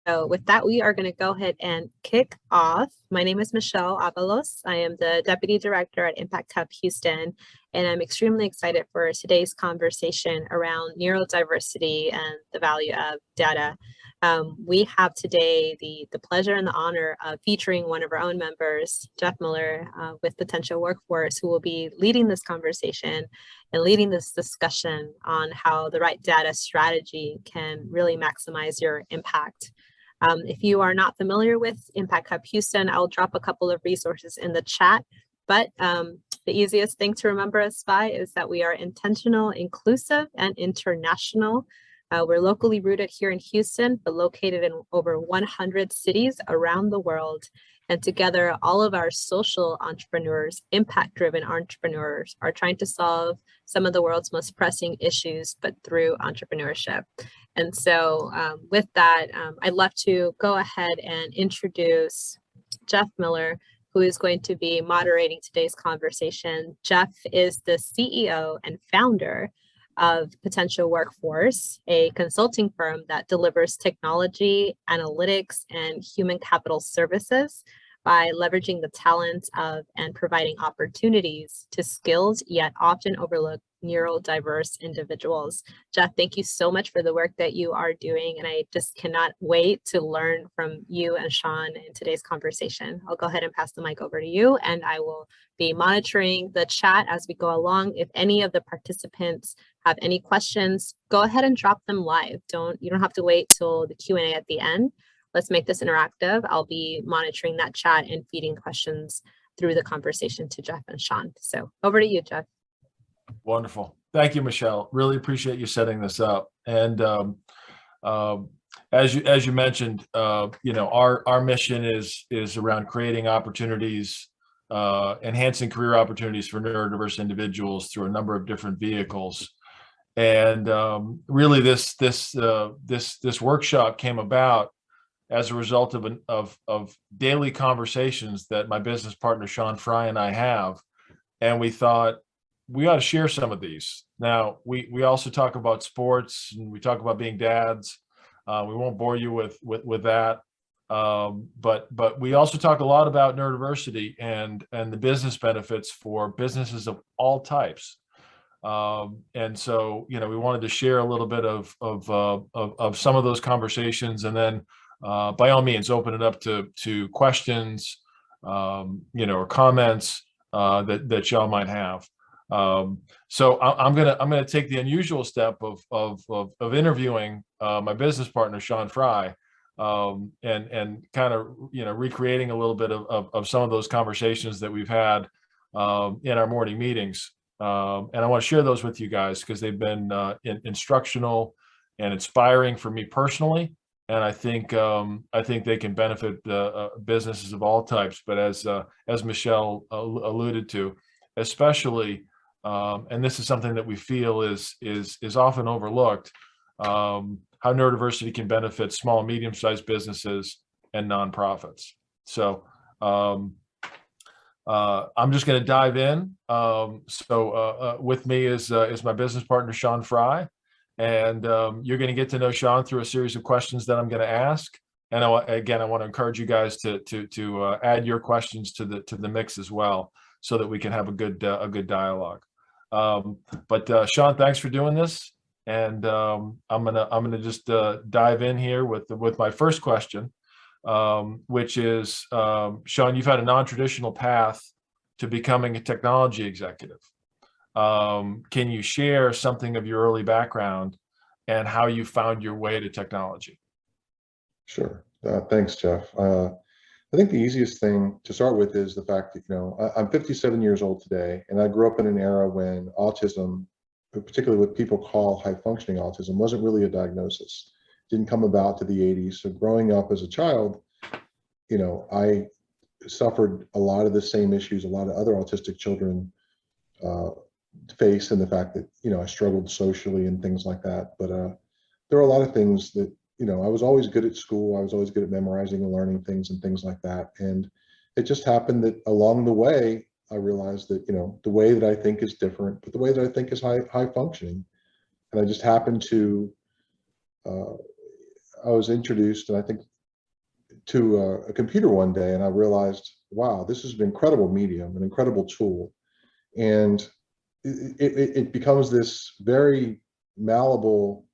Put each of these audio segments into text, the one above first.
So with that, we are going to go ahead and kick off. My name is Michelle Avalos. I am the Deputy Director at Impact Hub Houston, and I'm extremely excited for today's conversation around neurodiversity and the value of data. We have today the pleasure and the honor of featuring one of our own members, Jeff Miller, with Potentia Workforce, who will be leading this conversation and leading this discussion on how the right data strategy can really maximize your impact. If you are not familiar with Impact Hub Houston, I'll drop a couple of resources in the chat, but the easiest thing to remember us by is that we are intentional, inclusive, and international. We're locally rooted here in Houston, but located in over 100 cities around the world. And together, all of our social entrepreneurs, impact-driven entrepreneurs, are trying to solve some of the world's most pressing issues, but through entrepreneurship. And so with that, I'd love to go ahead and introduce Jeff Miller, who is going to be moderating today's conversation. Jeff is the CEO and founder of Potentia Workforce, a consulting firm that delivers technology, analytics, and human capital services by leveraging the talents of and providing opportunities to skilled yet often overlooked neurodiverse individuals. Jeff, thank you so much for the work that you are doing, and I just cannot wait to learn from you and Shawn in today's conversation. I'll go ahead and pass the mic over to you, and I will be monitoring the chat as we go along. If any of the participants have any questions, go ahead and drop them live. You don't have to wait till the Q&A at the end. Let's make this interactive. I'll be monitoring that chat and feeding questions through the conversation to Jeff and Shawn. So over to you, Jeff. Wonderful. Thank you, Michelle. Really appreciate you setting this up. And as you mentioned, our mission is around creating opportunities, enhancing career opportunities for neurodiverse individuals through a number of different vehicles. And really, this workshop came about as a result of daily conversations that my business partner Shawn Fry and I have, and we thought we ought to share some of these. Now, we also talk about sports, and we talk about being dads. We won't bore you with that, but we also talk a lot about neurodiversity and the business benefits for businesses of all types. And so, we wanted to share a little bit of some of those conversations, and then by all means, open it up to questions, or comments that y'all might have. So I'm gonna take the unusual step of interviewing my business partner Shawn Fry, and kind of recreating a little bit of some of those conversations that we've had in our morning meetings, and I want to share those with you guys because they've been instructional and inspiring for me personally, and I think they can benefit businesses of all types. But as Michelle alluded to, especially. And this is something that we feel is often overlooked, how neurodiversity can benefit small and medium-sized businesses and nonprofits. So I'm just going to dive in. With me is my business partner Shawn Fry, and you're going to get to know Shawn through a series of questions that I'm going to ask. And I want to encourage you guys to add your questions to the mix as well, so that we can have a good dialogue. But Shawn, thanks for doing this, and I'm gonna just dive in here with my first question, which is, Shawn, you've had a non-traditional path to becoming a technology executive. Can you share something of your early background and how you found your way to technology? Sure. Thanks, Jeff. I think the easiest thing to start with is the fact that, I'm 57 years old today, and I grew up in an era when autism, particularly what people call high functioning autism, wasn't really a diagnosis. It didn't come about to the 80s. So growing up as a child, I suffered a lot of the same issues a lot of other autistic children face, in the fact that, I struggled socially and things like that. But there are a lot of things that, I was always good at school. I was always good at memorizing and learning things and things like that. And it just happened that along the way, I realized that, the way that I think is different, but the way that I think is high functioning. And I just happened to, I was introduced, and I think to a computer one day, and I realized, wow, this is an incredible medium, an incredible tool. And it becomes this very malleable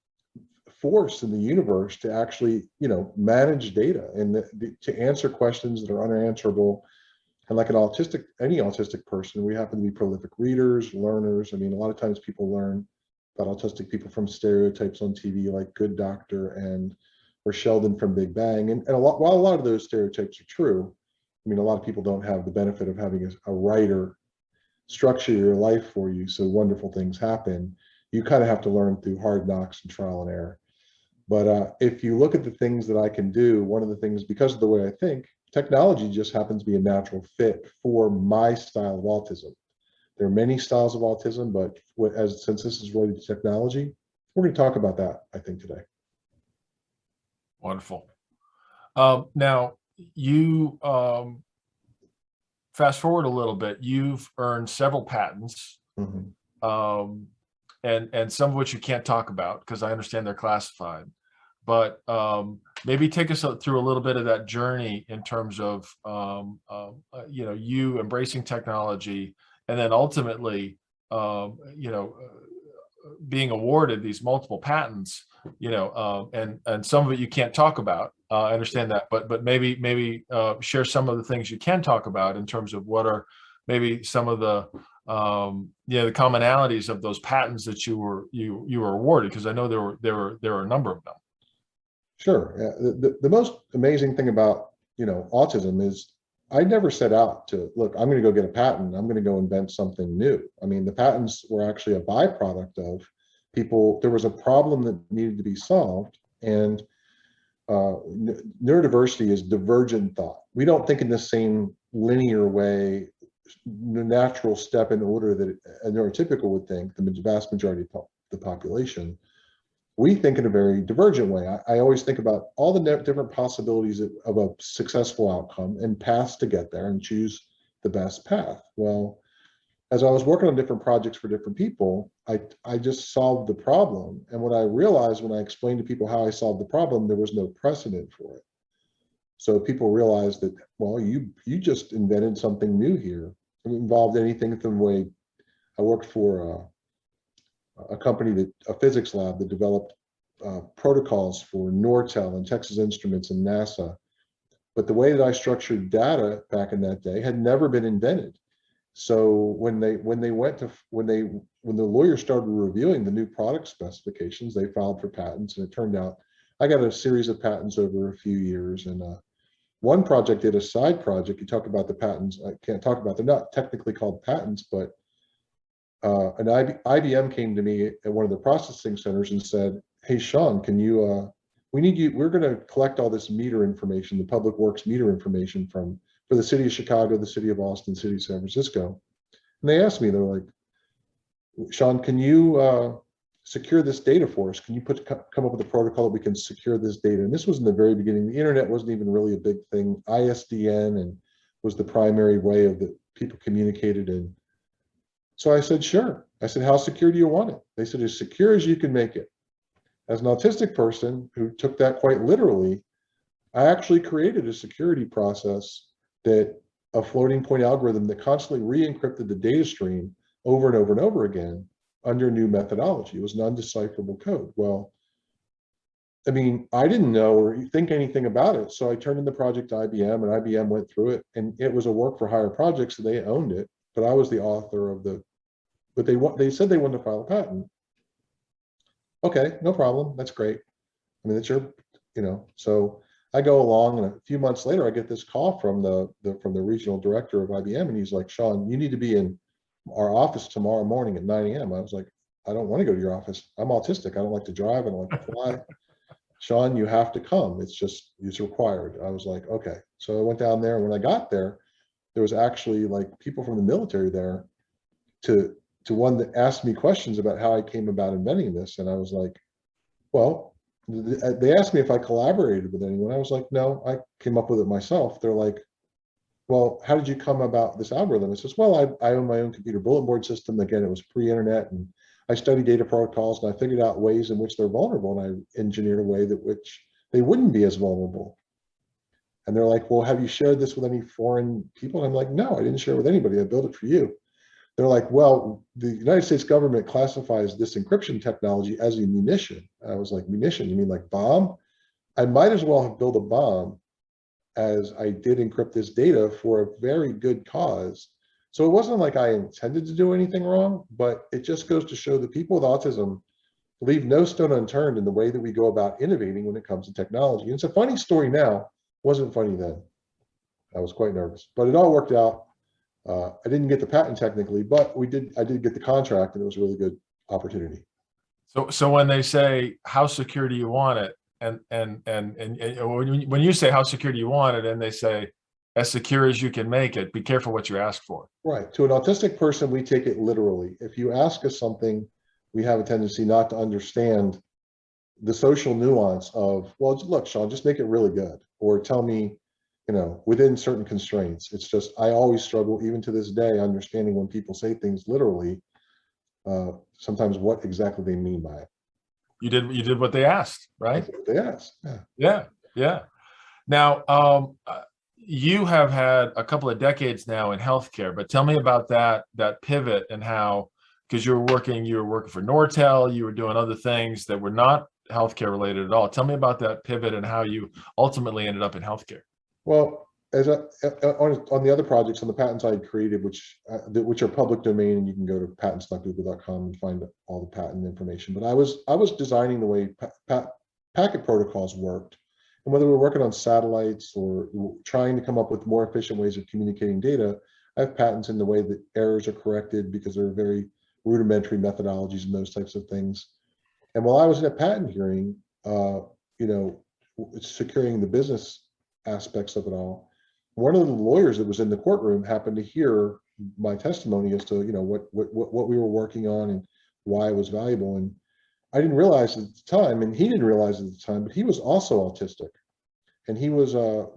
force in the universe to actually, manage data and to answer questions that are unanswerable. And like any autistic person, we happen to be prolific readers, learners. I mean, a lot of times people learn about autistic people from stereotypes on TV, like Good Doctor or Sheldon from Big Bang. And while a lot of those stereotypes are true, I mean, a lot of people don't have the benefit of having a writer structure your life for you so wonderful things happen. You kind of have to learn through hard knocks and trial and error. But if you look at the things that I can do, one of the things, because of the way I think, technology just happens to be a natural fit for my style of autism. There are many styles of autism, but since this is related to technology, we're going to talk about that, I think, today. Wonderful. Now, you fast forward a little bit, you've earned several patents, and some of which you can't talk about because I understand they're classified. But maybe take us through a little bit of that journey in terms of you embracing technology, and then ultimately being awarded these multiple patents. And some of it you can't talk about. I understand that, but maybe share some of the things you can talk about in terms of what are maybe some of the the commonalities of those patents that you were awarded, because I know there were a number of them. Sure. Yeah. The most amazing thing about autism is I never set out to look. I'm going to go get a patent. I'm going to go invent something new. I mean, the patents were actually a byproduct of people. There was a problem that needed to be solved, and neurodiversity is divergent thought. We don't think in the same linear way, natural step in order that a neurotypical would think. The vast majority of the population. We think in a very divergent way. I always think about all the different possibilities of a successful outcome and paths to get there and choose the best path. Well, as I was working on different projects for different people, I just solved the problem. And what I realized when I explained to people how I solved the problem, there was no precedent for it. So people realized that, well, you just invented something new here. It involved anything from the way I worked for a company, a physics lab that developed protocols for Nortel and Texas Instruments and NASA. But the way that I structured data back in that day had never been invented. So when the lawyers started reviewing the new product specifications, they filed for patents, and it turned out I got a series of patents over a few years. And one project did a side project. You talk about the patents. I can't talk about. They're not technically called patents, but IBM came to me at one of the processing centers and said, "Hey, Shawn, can you? We need you. We're going to collect all this meter information, the public works meter information for the city of Chicago, the city of Austin, city of San Francisco." And they asked me, they're like, "Shawn, can you secure this data for us? Can you come up with a protocol that we can secure this data?" And this was in the very beginning. The internet wasn't even really a big thing. ISDN and was the primary way of that people communicated in. So I said, sure. I said, how secure do you want it? They said, as secure as you can make it. As an autistic person who took that quite literally, I actually created a security process that a floating point algorithm that constantly re-encrypted the data stream over and over and over again under new methodology. It was an undecipherable code. Well, I mean, I didn't know or think anything about it. So I turned in the project to IBM, and IBM went through it, and it was a work for hire project, so they owned it. But I was the author of but they said they wanted to file a patent. Okay, no problem. That's great. I mean, it's your, so I go along, and a few months later, I get this call from the regional director of IBM, and he's like, "Shawn, you need to be in our office tomorrow morning at 9 a.m. I was like, "I don't want to go to your office. I'm autistic. I don't like to drive. I don't like to fly." "Shawn, you have to come. It's required." I was like, okay. So I went down there, and when I got there, there was actually like people from the military there to one that asked me questions about how I came about inventing this. And I was like, well, they asked me if I collaborated with anyone. I was like, no, I came up with it myself. They're like, well, how did you come about this algorithm? I says, well, I own my own computer bulletin board system. Again, it was pre-internet, and I studied data protocols, and I figured out ways in which they're vulnerable, and I engineered a way that which they wouldn't be as vulnerable. And they're like, well, have you shared this with any foreign people? And I'm like, no, I didn't share it with anybody. I built it for you. They're like, well, the United States government classifies this encryption technology as a munition. I was like, munition? You mean like bomb? I might as well have built a bomb as I did encrypt this data for a very good cause. So it wasn't like I intended to do anything wrong, but it just goes to show that people with autism leave no stone unturned in the way that we go about innovating when it comes to technology. And it's a funny story now, wasn't funny then. I was quite nervous, but it all worked out. I didn't get the patent technically, but I did get the contract, and it was a really good opportunity. So when they say, how secure do you want it? And when you say how secure do you want it, and they say as secure as you can make it, be careful what you ask for. Right. To an autistic person, we take it literally. If you ask us something, we have a tendency not to understand the social nuance of, well, look, Shawn, just make it really good, or tell me, within certain constraints. It's just, I always struggle, even to this day, understanding when people say things literally, sometimes what exactly they mean by it. You did what they asked, right? That's what they asked. Yeah. Yeah. Now, you have had a couple of decades now in healthcare, but tell me about that pivot and how, because you were working for Nortel, you were doing other things that were not healthcare related at all. Tell me about that pivot and how you ultimately ended up in healthcare. Well, on the other projects, on the patents I had created, which are public domain, and you can go to patents.google.com and find all the patent information. But I was designing the way packet protocols worked, and whether we're working on satellites or trying to come up with more efficient ways of communicating data, I have patents in the way that errors are corrected, because there are very rudimentary methodologies and those types of things. And while I was in a patent hearing, securing the business aspects of it all, one of the lawyers that was in the courtroom happened to hear my testimony as to what we were working on and why it was valuable. And I didn't realize at the time, and he didn't realize at the time, but he was also autistic, and he was a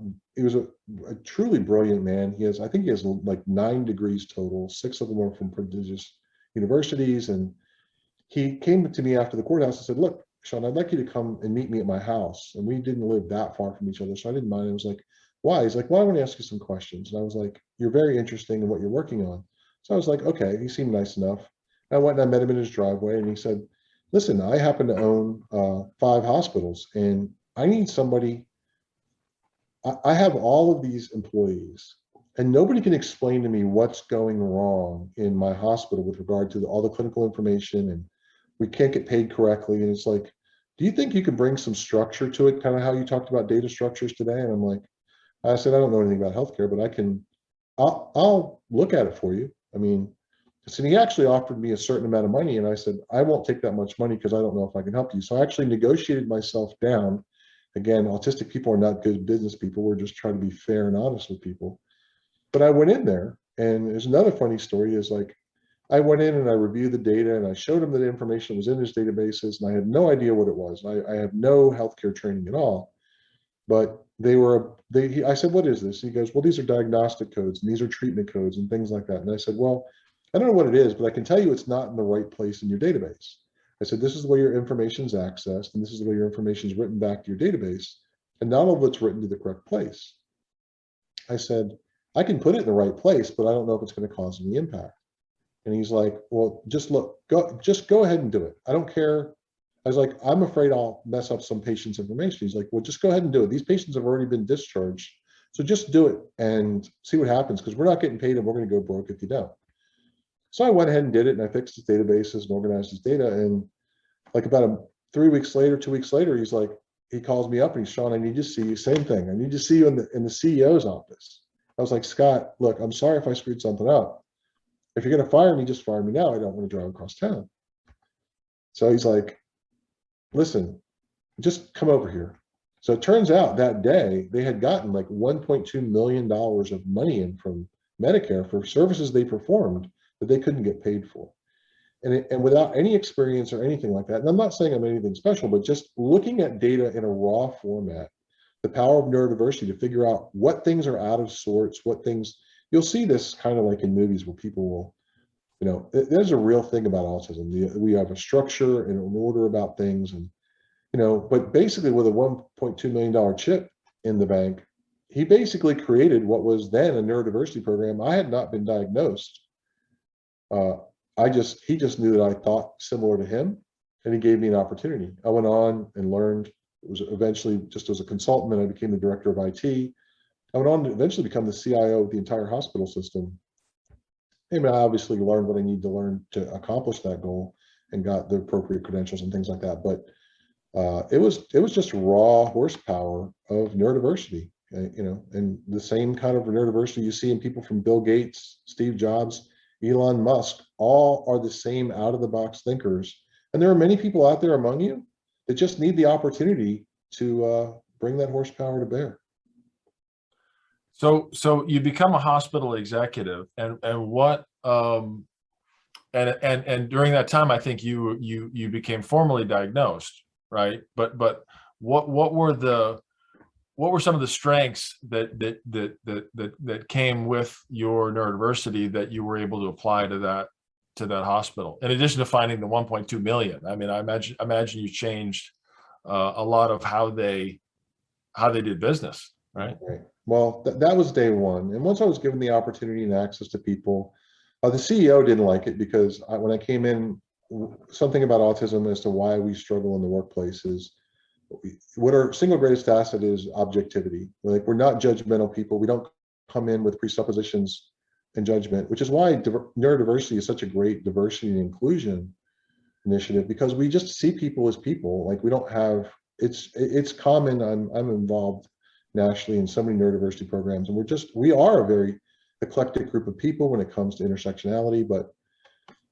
truly brilliant man. I think he has like 9 degrees total. 6 of them are from prestigious universities. And he came to me after the courthouse and said, look, Shawn, I'd like you to come and meet me at my house. And we didn't live that far from each other, so I didn't mind. I was like, why? He's like, well, I want to ask you some questions. And I was like, you're very interesting in what you're working on. So I was like, okay, he seemed nice enough. I went and I met him in his driveway, and he said, listen, I happen to own 5 hospitals, and I need somebody. I have all of these employees, and nobody can explain to me what's going wrong in my hospital with regard to all the clinical information, and we can't get paid correctly. And it's like, do you think you could bring some structure to it, kind of how you talked about data structures today? And I'm like, I said, I don't know anything about healthcare, but I'll look at it for you. I mean, so he actually offered me a certain amount of money, and I said, I won't take that much money because I don't know if I can help you. So I actually negotiated myself down. Again, autistic people are not good business people. We're just trying to be fair and honest with people. But I went in there, and there's another funny story is like, I went in and I reviewed the data, and I showed him that the information was in his databases, and I had no idea what it was. I have no healthcare training at all, but I said, what is this? And he goes, well, these are diagnostic codes, and these are treatment codes and things like that. And I said, well, I don't know what it is, but I can tell you it's not in the right place in your database. I said, this is the way your information is accessed, and this is the way your information is written back to your database, and not all of it's written to the correct place. I said, I can put it in the right place, but I don't know if it's going to cause any impact. And he's like, well, just go ahead and do it. I don't care. I was like, I'm afraid I'll mess up some patient's information. He's like, well, just go ahead and do it. These patients have already been discharged, so just do it and see what happens, because we're not getting paid and we're going to go broke if you don't. So I went ahead and did it, and I fixed his databases and organized his data. And like about 3 weeks later, 2 weeks later, he calls me up and he's, Shawn, I need to see you. Same thing. I need to see you in the CEO's office. I was like, Scott, look, I'm sorry if I screwed something up. If you're going to fire me, just fire me now. I don't want to drive across town. So he's like, listen, just come over here. So it turns out that day they had gotten like $1.2 million of money in from Medicare for services they performed that they couldn't get paid for. And without any experience or anything like that, and I'm not saying I'm anything special, but just looking at data in a raw format, the power of neurodiversity to figure out what things are out of sorts, what things, you'll see this kind of like in movies where people will, there's a real thing about autism. We have a structure and an order about things, and, but basically with a $1.2 million chip in the bank, he basically created what was then a neurodiversity program. I had not been diagnosed. He just knew that I thought similar to him, and he gave me an opportunity. I went on and learned. It was eventually just as a consultant, and I became the director of IT. I went on to eventually become the CIO of the entire hospital system. I mean, I obviously learned what I need to learn to accomplish that goal and got the appropriate credentials and things like that. But it was just raw horsepower of neurodiversity, and the same kind of neurodiversity you see in people from Bill Gates, Steve Jobs, Elon Musk, all are the same out of the box thinkers. And there are many people out there among you that just need the opportunity to bring that horsepower to bear. So you become a hospital executive, and what and during that time, I think you became formally diagnosed, right? But what were some of the strengths that came with your neurodiversity that you were able to apply to that hospital, in addition to finding the 1.2 million? I mean, I imagine you changed a lot of how they did business, right? Right. Well, that was day one. And once I was given the opportunity and access to people, the CEO didn't like it because when I came in, something about autism as to why we struggle in the workplace is what our single greatest asset is objectivity. Like, we're not judgmental people. We don't come in with presuppositions and judgment, which is why neurodiversity is such a great diversity and inclusion initiative, because we just see people as people. Like, we don't have, it's common. I'm involved nationally in so many neurodiversity programs, and we are a very eclectic group of people when it comes to intersectionality. But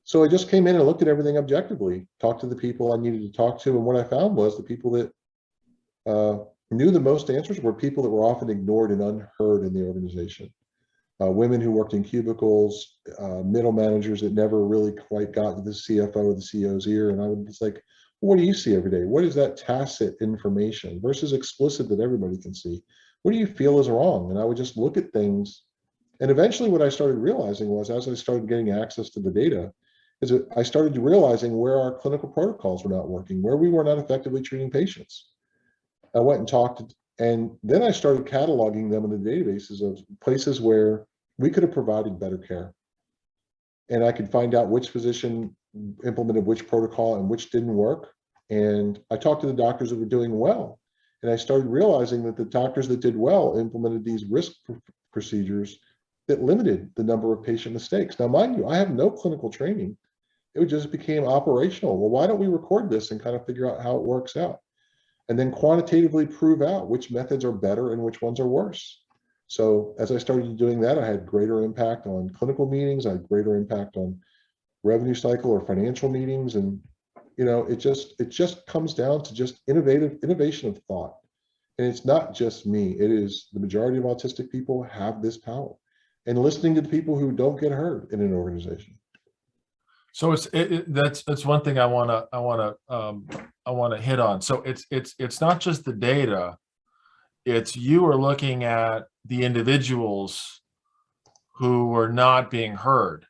so I just came in and looked at everything objectively, talked to the people I needed to talk to, and what I found was the people that knew the most answers were people that were often ignored and unheard in the organization. Women who worked in cubicles, middle managers that never really quite got to the CFO or the CEO's ear. And I would just like, what do you see every day? What is that tacit information versus explicit that everybody can see? What do you feel is wrong? And I would just look at things. And eventually what I started realizing was, as I started getting access to the data, is that I started realizing where our clinical protocols were not working, where we were not effectively treating patients. I went and talked, and then I started cataloging them in the databases of places where we could have provided better care. And I could find out which physician implemented which protocol and which didn't work. And I talked to the doctors that were doing well. And I started realizing that the doctors that did well implemented these risk procedures that limited the number of patient mistakes. Now, mind you, I have no clinical training. It just became operational. Well, why don't we record this and kind of figure out how it works out? And then quantitatively prove out which methods are better and which ones are worse. So as I started doing that, I had greater impact on clinical meetings. I had greater impact on revenue cycle or financial meetings. And, it just comes down to just innovation of thought. And it's not just me. It is the majority of autistic people have this power, and listening to the people who don't get heard in an organization. So that's one thing I want to hit on. So it's not just the data. It's you are looking at the individuals who are not being heard,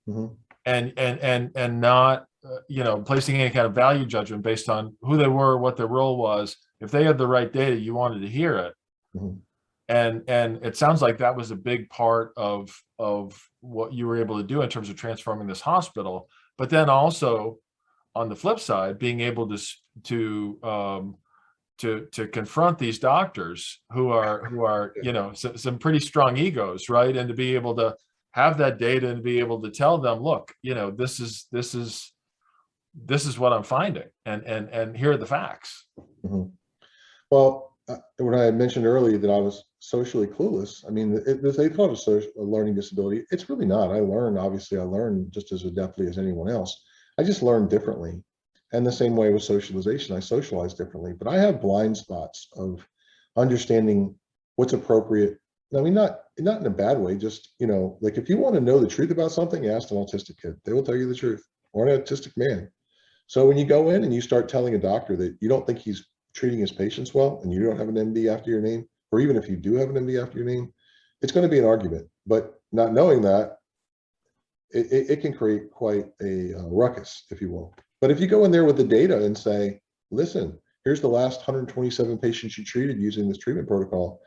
Mm-hmm. and not placing any kind of value judgment based on who they were, what their role was. If they had the right data, you wanted to hear it. Mm-hmm. And it sounds like that was a big part of what you were able to do in terms of transforming this hospital. But then also, on the flip side, being able to confront these doctors who are some pretty strong egos, right? And to be able to have that data and be able to tell them, look, this is what I'm finding, and here are the facts. Mm-hmm. Well, when I had mentioned earlier that I was socially clueless, I mean, they call it a learning disability. It's really not. I learn just as adeptly as anyone else. I just learn differently. And the same way with socialization, I socialize differently. But I have blind spots of understanding what's appropriate. I mean, not in a bad way, just, like, if you want to know the truth about something, ask an autistic kid. They will tell you the truth, or an autistic man. So when you go in and you start telling a doctor that you don't think he's treating his patients well, and you don't have an MD after your name, or even if you do have an MD after your name, it's going to be an argument. But not knowing that, it can create quite a ruckus, if you will. But if you go in there with the data and say, listen, here's the last 127 patients you treated using this treatment protocol,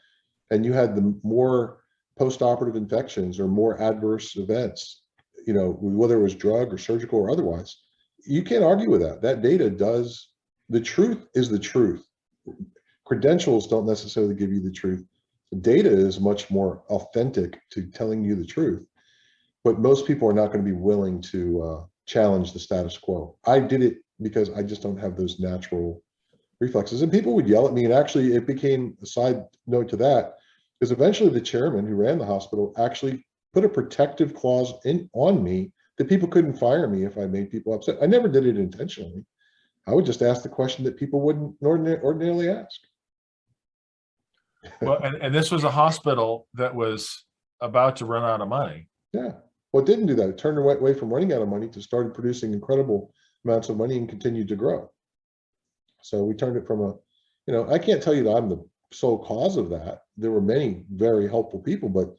and you had the more post-operative infections or more adverse events, whether it was drug or surgical or otherwise, you can't argue with that. That data does, the truth is the truth. Credentials don't necessarily give you the truth. The data is much more authentic to telling you the truth, but most people are not going to be willing to challenge the status quo. I did it because I just don't have those natural reflexes, and people would yell at me, and actually it became a side note to that, because eventually the chairman who ran the hospital actually put a protective clause on me that people couldn't fire me if I made people upset. I never did it intentionally. I would just ask the question that people wouldn't ordinarily ask. Well, and this was a hospital that was about to run out of money. Yeah. Well, it didn't do that. It turned away from running out of money to started producing incredible amounts of money and continued to grow. So we turned it from I can't tell you that I'm the sole cause of that. There were many very helpful people, but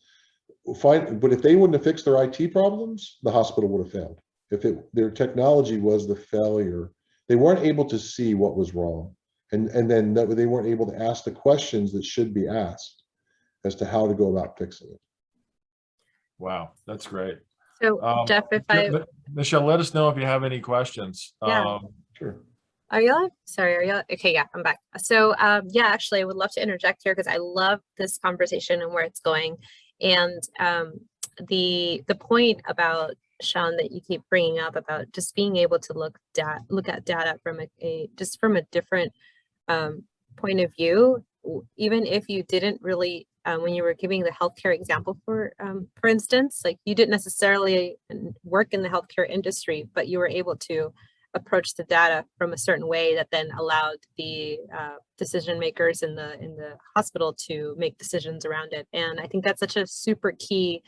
if they wouldn't have fixed their IT problems, the hospital would have failed. If their technology was the failure, they weren't able to see what was wrong. And then they weren't able to ask the questions that should be asked as to how to go about fixing it. Wow, that's great. So Jeff, Michelle, let us know if you have any questions. Yeah. Sure. Are y'all? Sorry, are y'all? Okay, yeah, I'm back. So yeah, actually, I would love to interject here because I love this conversation and where it's going. And the point about, Shawn, that you keep bringing up about just being able to look at data from a different point of view, even if you didn't really, when you were giving the healthcare example, for instance, like you didn't necessarily work in the healthcare industry, but you were able to approach the data from a certain way that then allowed the decision makers in the hospital to make decisions around it. And I think that's such a super key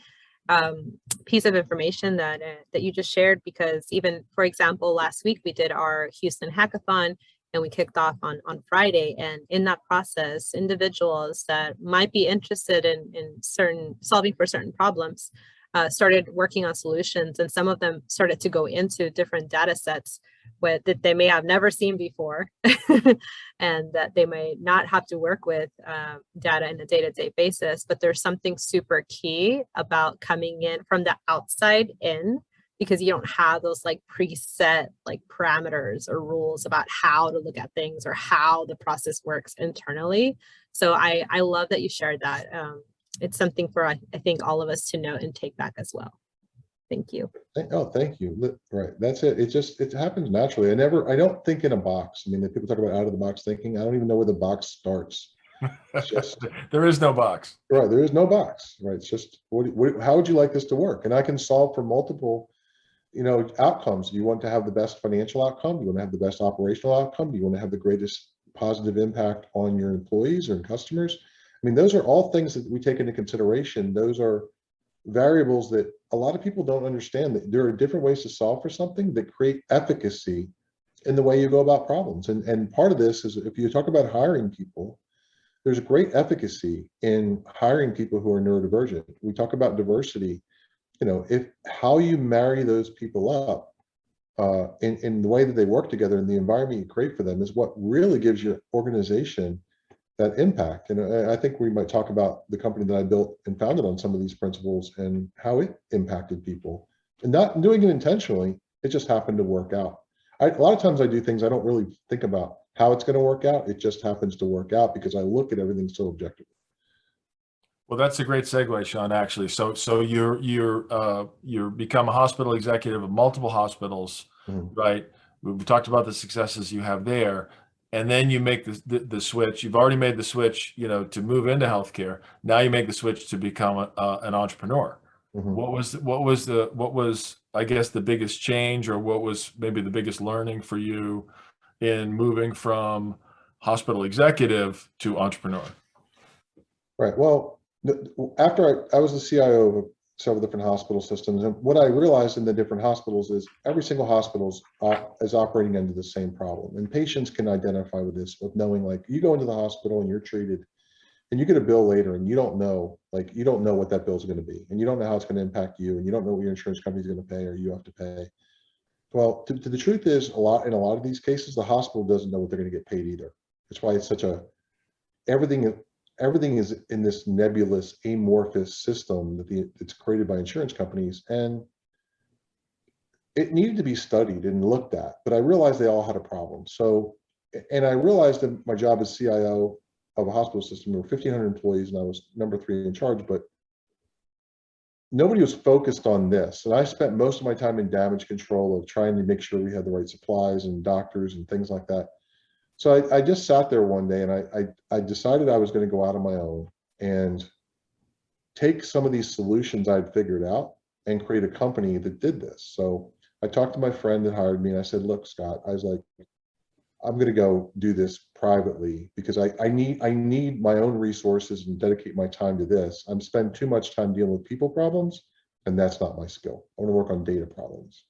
piece of information that you just shared, because even, for example, last week we did our Houston hackathon and we kicked off on Friday. And in that process, individuals that might be interested in solving for certain problems started working on solutions, and some of them started to go into different data sets that they may have never seen before and that they may not have to work with data in a day-to-day basis. But there's something super key about coming in from the outside in, because you don't have those like preset like parameters or rules about how to look at things or how the process works internally. So I love that you shared that. It's something for, I think, all of us to know and take back as well. Thank you. Oh, thank you. Right. That's it. It happens naturally. I don't think in a box. I mean, if people talk about out of the box thinking, I don't even know where the box starts. It's just, there is no box. Right. There is no box. Right. It's just, how would you like this to work? And I can solve for multiple, outcomes. You want to have the best financial outcome. You want to have the best operational outcome. You want to have the greatest positive impact on your employees or customers. I mean, those are all things that we take into consideration. Those are variables that a lot of people don't understand, that there are different ways to solve for something that create efficacy in the way you go about problems. And part of this is, if you talk about hiring people, there's great efficacy in hiring people who are neurodivergent. We talk about diversity, if how you marry those people up in the way that they work together and the environment you create for them is what really gives your organization that impact. And I think we might talk about the company that I built and founded on some of these principles and how it impacted people, and not doing it intentionally. It just happened to work out. A lot of times I do things I don't really think about how it's going to work out. It just happens to work out because I look at everything so objectively. Well, that's a great segue, Shawn, actually. So you're become a hospital executive of multiple hospitals, right? We talked about the successes you have there. And then you make the switch. You've already made the switch, to move into healthcare. Now you make the switch to become an entrepreneur. What was I guess the biggest change, or what was maybe the biggest learning for you in moving from hospital executive to entrepreneur? Right. Well, after I was the CIO of several different hospital systems, and what I realized in the different hospitals is every single hospital is operating under the same problem, and patients can identify with this, with knowing, like, you go into the hospital and you're treated and you get a bill later and you don't know what that bill is going to be, and you don't know how it's going to impact you, and you don't know what your insurance company is going to pay or you have to pay. Well, the truth is, in a lot of these cases, the hospital doesn't know what they're going to get paid either. That's why it's such everything everything is in this nebulous, amorphous system that it's created by insurance companies, and it needed to be studied and looked at. But I realized they all had a problem. So, and I realized that my job as CIO of a hospital system, there were 1,500 employees, and I was number 3 in charge, but nobody was focused on this. And I spent most of my time in damage control of trying to make sure we had the right supplies and doctors and things like that. So I just sat there one day, and I decided I was going to go out on my own and take some of these solutions I'd figured out and create a company that did this. So I talked to my friend that hired me, and I said, look, Scott, I was like, I'm going to go do this privately because I need my own resources and dedicate my time to this. I'm spending too much time dealing with people problems, and that's not my skill. I want to work on data problems.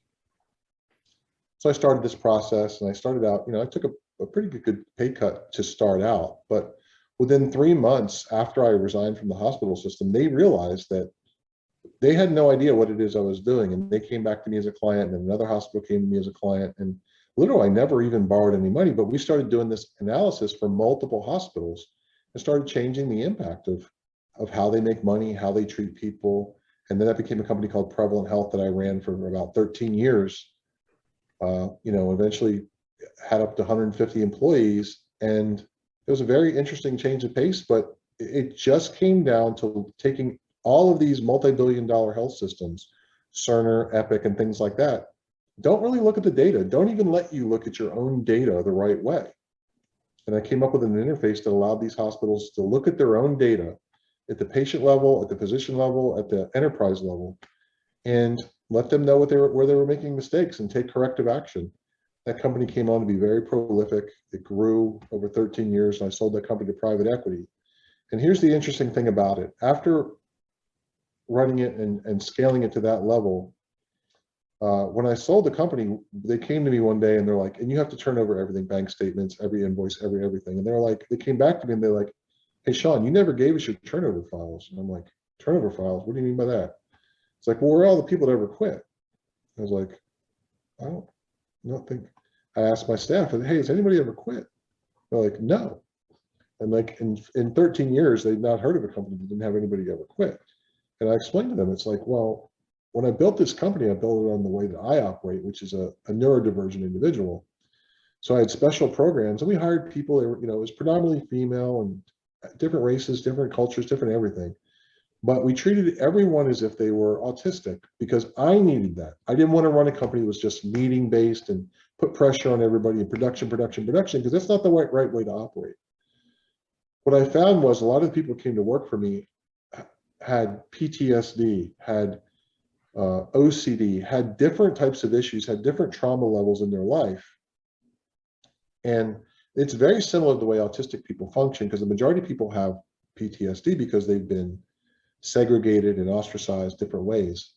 So I started this process, and I started out, I took a pretty good pay cut to start out, but within 3 months after I resigned from the hospital system, they realized that they had no idea what it is I was doing. And they came back to me as a client, and another hospital came to me as a client, and literally I never even borrowed any money, but we started doing this analysis for multiple hospitals and started changing the impact of how they make money, how they treat people. And then that became a company called Prevalent Health that I ran for about 13 years. Eventually had up to 150 employees, and it was a very interesting change of pace, but it just came down to taking all of these multi-billion-dollar health systems, Cerner, Epic, and things like that. Don't really look at the data. Don't even let you look at your own data the right way. And I came up with an interface that allowed these hospitals to look at their own data at the patient level, at the physician level, at the enterprise level, and let them know where they were making mistakes and take corrective action. That company came on to be very prolific. It grew over 13 years, and I sold that company to private equity. And here's the interesting thing about it. After running it and scaling it to that level, when I sold the company, they came to me one day and they're like, and you have to turn over everything, bank statements, every invoice, everything. And they're like, they came back to me and they're like, hey, Shawn, you never gave us your turnover files. And I'm like, turnover files? What do you mean by that? It's like, well, where are all the people that ever quit? I was like, I don't think. I asked my staff, hey, has anybody ever quit? They're like, no. And like in 13 years, they'd not heard of a company that didn't have anybody ever quit. And I explained to them, it's like, well, when I built this company, I built it on the way that I operate, which is a neurodivergent individual. So I had special programs, and we hired people, it was predominantly female and different races, different cultures, different everything. But we treated everyone as if they were autistic because I needed that. I didn't want to run a company that was just meeting based and put pressure on everybody and production, because that's not the right way to operate. What I found was a lot of the people who came to work for me had PTSD, had OCD, had different types of issues, had different trauma levels in their life. And it's very similar to the way autistic people function, because the majority of people have PTSD because they've been segregated and ostracized different ways.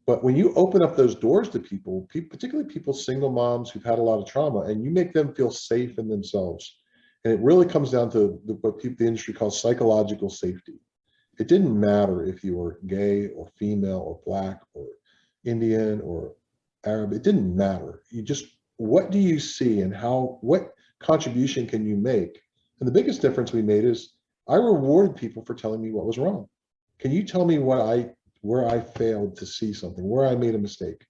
But when you open up those doors to people, particularly people, single moms who've had a lot of trauma, and you make them feel safe in themselves, and it really comes down to what the industry calls psychological safety. It didn't matter if you were gay or female or Black or Indian or Arab. It didn't matter. What do you see and what contribution can you make? And the biggest difference we made is I rewarded people for telling me what was wrong. Can you tell me where I failed to see something, where I made a mistake?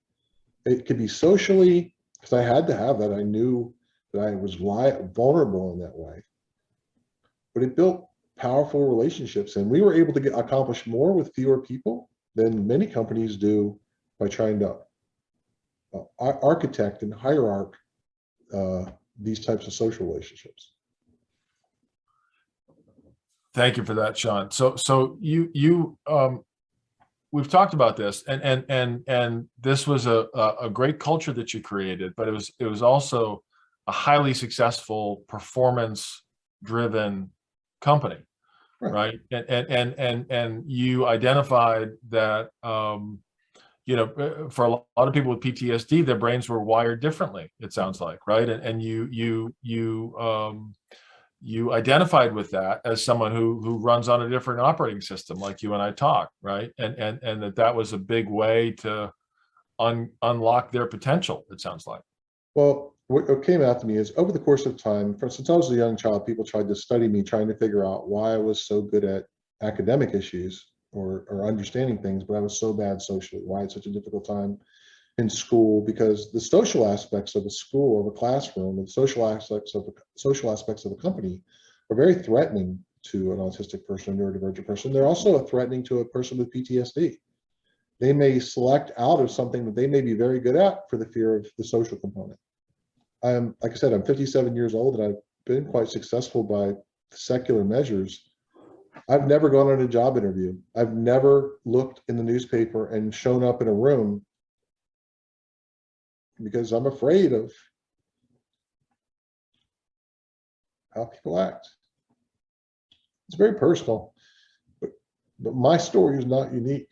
It could be socially, because I had to have that. I knew that I was vulnerable in that way. But it built powerful relationships, and we were able to accomplish more with fewer people than many companies do by trying to architect and hierarch these types of social relationships. Thank you for that, Shawn. So we've talked about this, and this was a great culture that you created, but it was also a highly successful, performance-driven company, right? And you identified that for a lot of people with PTSD, their brains were wired differently, it sounds like, right? And you identified with that as someone who runs on a different operating system, like you and I talked, right? And that was a big way to unlock their potential, it sounds like. Well, what came out to me is over the course of time, since I was a young child, people tried to study me, trying to figure out why I was so good at academic issues or understanding things, but I was so bad socially. Why it's such a difficult time in school, because the social aspects of a school, of a classroom, and social aspects of a company are very threatening to an autistic person, a neurodivergent person. They're also threatening to a person with PTSD. They may select out of something that they may be very good at for the fear of the social component. Like I said, I'm 57 years old and I've been quite successful by secular measures. I've never gone on a job interview. I've never looked in the newspaper and shown up in a room because I'm afraid of how people act. It's very personal, but my story is not unique.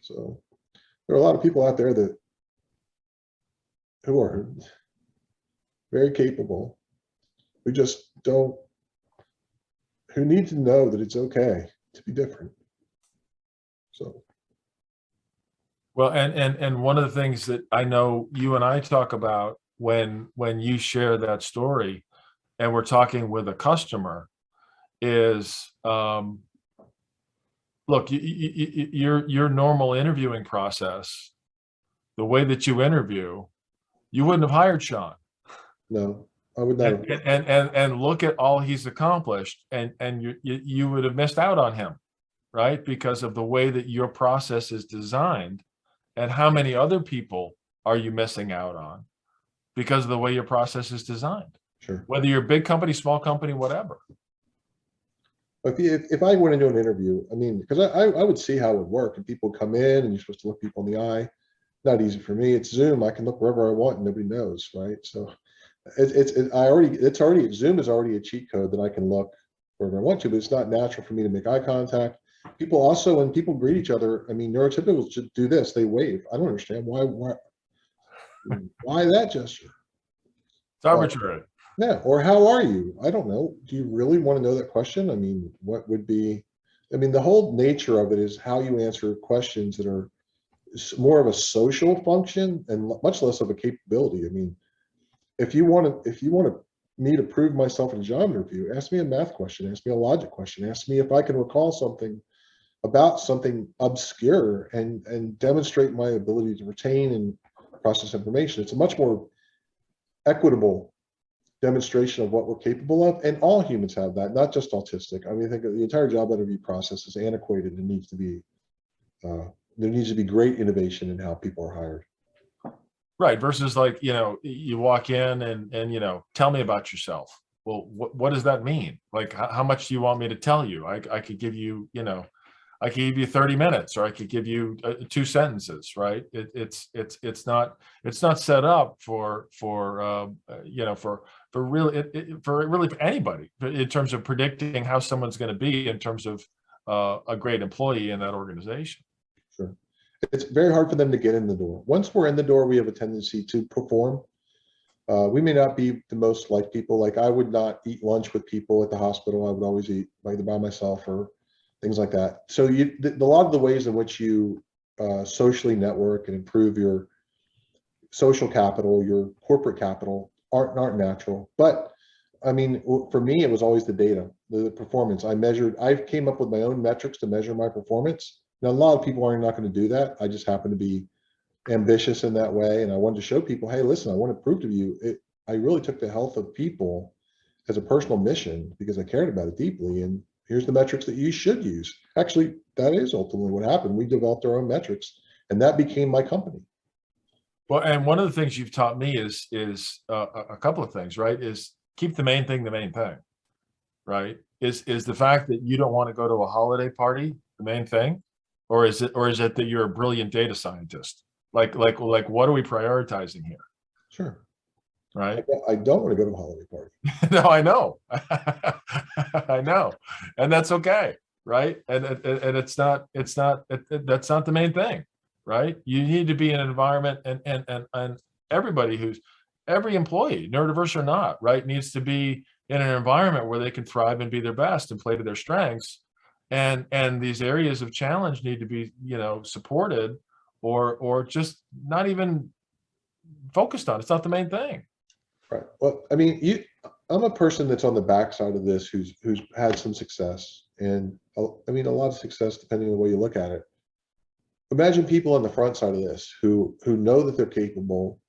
So there are a lot of people out there who are very capable, who just don't, who need to know that it's okay to be different. So. Well, and one of the things that I know you and I talk about when you share that story and we're talking with a customer is, look, your normal interviewing process, the way that you interview, you wouldn't have hired Shawn. No, I would not have. And look at all he's accomplished, and you would have missed out on him, right? Because of the way that your process is designed. And how many other people are you missing out on because of the way your process is designed? Sure. Whether you're a big company, small company, whatever. If I went into an interview, I mean, because I would see how it would work, and people come in and you're supposed to look people in the eye. Not easy for me. It's Zoom. I can look wherever I want and nobody knows, right? So Zoom is already a cheat code that I can look wherever I want to, but it's not natural for me to make eye contact. People also, when people greet each other, I mean, neurotypicals just do this, they wave. I don't understand why that gesture? It's arbitrary. Yeah, or how are you? I don't know. Do you really want to know that question? I mean, what would be, I mean, the whole nature of it is how you answer questions that are more of a social function and much less of a capability. I mean, if you want me to prove myself in a job interview, ask me a math question, ask me a logic question, ask me if I can recall something about something obscure and demonstrate my ability to retain and process information. It's a much more equitable demonstration of what we're capable of, and all humans have that, not just autistic. I mean, I think the entire job interview process is antiquated and needs to be there needs to be great innovation in how people are hired. Right. Versus like, you walk in and tell me about yourself. Well, what does that mean? Like, how much do you want me to tell you? I could give you, I could give you 30 minutes, or I could give you 2 sentences, right? It's not set up for really for anybody in terms of predicting how someone's going to be in terms of a great employee in that organization. Sure. It's very hard for them to get in the door. Once we're in the door, we have a tendency to perform. We may not be the most like people. Like, I would not eat lunch with people at the hospital. I would always eat either by myself or things like that. So a lot of the ways in which you socially network and improve your social capital, your corporate capital aren't natural. But I mean, for me, it was always the data, the performance. I came up with my own metrics to measure my performance. Now, a lot of people are not going to do that. I just happen to be ambitious in that way. And I wanted to show people, hey, listen, I want to prove to you, I really took the health of people as a personal mission because I cared about it deeply. And here's the metrics that you should use. Actually, that is ultimately what happened. We developed our own metrics, and that became my company. Well, and one of the things you've taught me is a couple of things, right? Is keep the main thing, right? Is the fact that you don't want to go to a holiday party the main thing? Or is it that you're a brilliant data scientist? Like what are we prioritizing here? Sure. Right. I don't want to go to a holiday party. No, I know. I know. And that's okay. Right. And that's not the main thing. Right. You need to be in an environment, and every employee, neurodiverse or not, right, needs to be in an environment where they can thrive and be their best and play to their strengths. And these areas of challenge need to be, supported or just not even focused on. It's not the main thing. Right. Well, I mean, I'm a person that's on the backside of this who's had some success, and I mean a lot of success depending on the way you look at it. Imagine people on the front side of this who know that they're capable,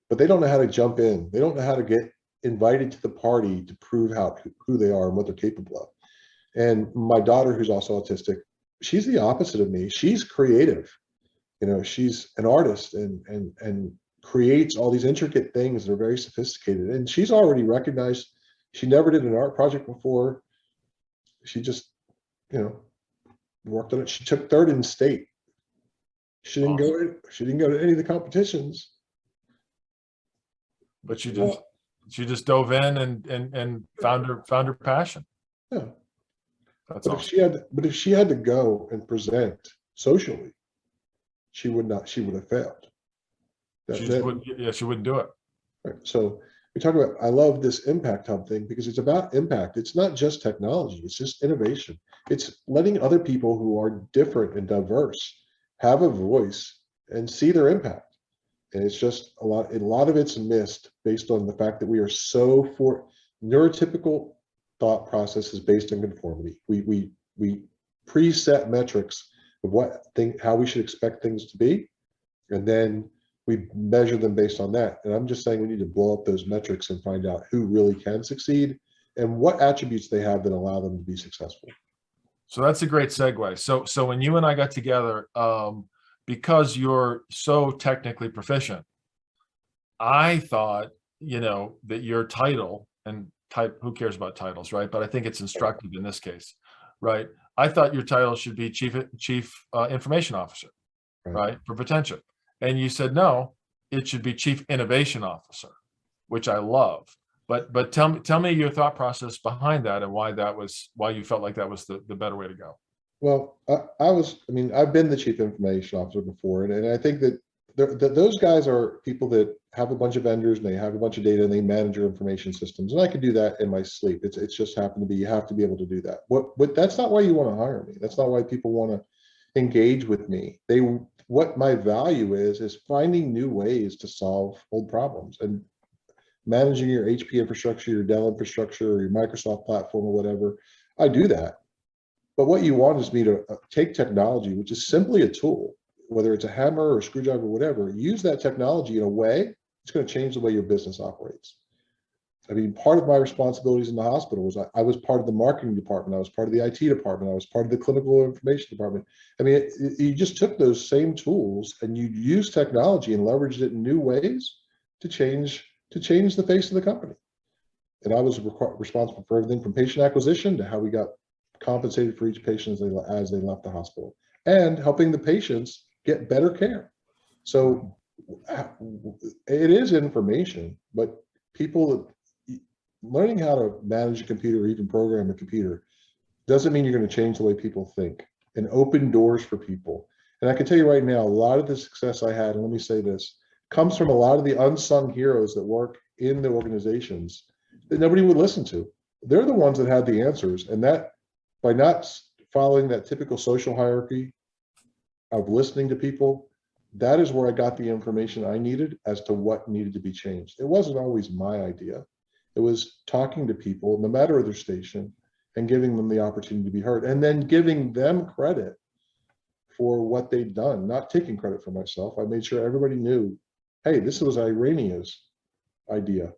but they don't know how to jump in. They don't know how to get invited to the party to prove who they are and what they're capable of. And my daughter, who's also autistic, she's the opposite of me. She's creative. You know, she's an artist and creates all these intricate things that are very sophisticated. And she's already recognized. She never did an art project before. She just, you know, worked on it. She took third in state. She didn't go. She didn't go to any of the competitions. But she just dove in and found her passion. Yeah. That's awesome. If she had to go and present socially, she would have failed. She wouldn't do it. Right. So we talk about, I love this impact hub thing because it's about impact. It's not just technology, it's just innovation. It's letting other people who are different and diverse have a voice and see their impact. And it's just a lot of it's missed based on the fact that we are so neurotypical thought process is based on conformity. We preset metrics of how we should expect things to be, and then we measure them based on that. And I'm just saying we need to blow up those metrics and find out who really can succeed and what attributes they have that allow them to be successful. So that's a great segue. So when you and I got together, because you're so technically proficient, I thought, you know, that your title and who cares about titles, right? But I think it's instructive in this case, right? I thought your title should be chief information officer, right? For Potentia. And you said, no, it should be chief innovation officer, which I love. But tell me your thought process behind that and why you felt like that was the better way to go. Well, I've been the chief information officer before, and I think that those guys are people that have a bunch of vendors and they have a bunch of data and they manage your information systems. And I could do that in my sleep. It's just happened to be, you have to be able to do that. But that's not why you want to hire me. That's not why people want to engage with me. What my value is finding new ways to solve old problems and managing your HP infrastructure, your Dell infrastructure, or your Microsoft platform or whatever. I do that. But what you want is me to take technology, which is simply a tool, whether it's a hammer or a screwdriver or whatever, use that technology in a way it's going to change the way your business operates. I mean, part of my responsibilities in the hospital was I was part of the marketing department. I was part of the IT department. I was part of the clinical information department. I mean, you just took those same tools and you used technology and leveraged it in new ways to change the face of the company. And I was responsible for everything from patient acquisition to how we got compensated for each patient as they left the hospital, and helping the patients get better care. So it is information, but people learning how to manage a computer or even program a computer doesn't mean you're going to change the way people think and open doors for people. And I can tell you right now, a lot of the success I had, and let me say this, comes from a lot of the unsung heroes that work in the organizations that nobody would listen to. They're the ones that had the answers, and that by not following that typical social hierarchy of listening to people, that is where I got the information I needed as to what needed to be changed. It wasn't always my idea. It was talking to people, no matter their station, and giving them the opportunity to be heard, and then giving them credit for what they'd done, not taking credit for myself. I made sure everybody knew, hey, this was Irania's idea.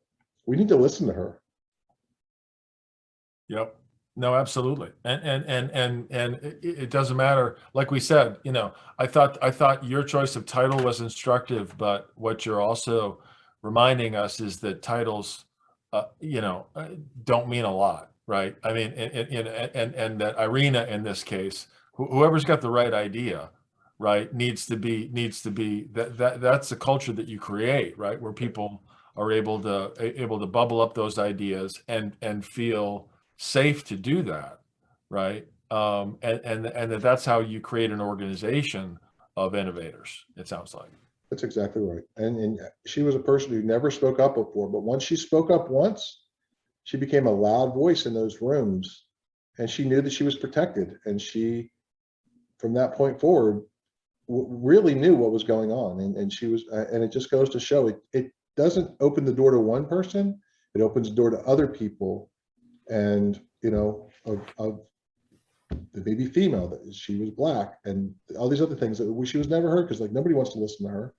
We need to listen to her. Yep. No, absolutely. And it doesn't matter. Like we said, you know, I thought your choice of title was instructive, but what you're also reminding us is that titles, you know, don't mean a lot, right? I mean, and that Irina in this case, whoever's got the right idea, right, needs to be that's the culture that you create, right, where people are able to bubble up those ideas and feel safe to do that, right? And that's how you create an organization of innovators, it sounds like. That's exactly right. And she was a person who never spoke up before, but once she spoke up once, she became a loud voice in those rooms, and she knew that she was protected. And she, from that point forward, really knew what was going on. And she was, and it just goes to show doesn't open the door to one person, it opens the door to other people. And, you know, of the baby female, that she was Black, and all these other things that she was never heard, because like nobody wants to listen to her.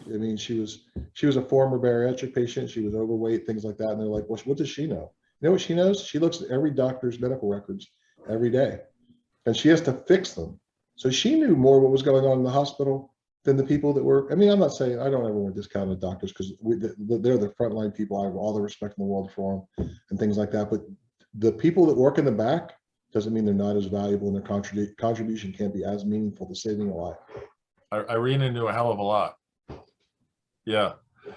I mean, she was a former bariatric patient. She was overweight, things like that. And they're like, well, what does she know? You know what she knows? She looks at every doctor's medical records every day, and she has to fix them. So she knew more what was going on in the hospital than the people that were. I mean, I'm not saying, I don't ever want to discount the doctors, because they're the frontline people. I have all the respect in the world for them and things like that. But the people that work in the back doesn't mean they're not as valuable, and their contribution can't be as meaningful to saving a life. Irina knew a hell of a lot. Yeah.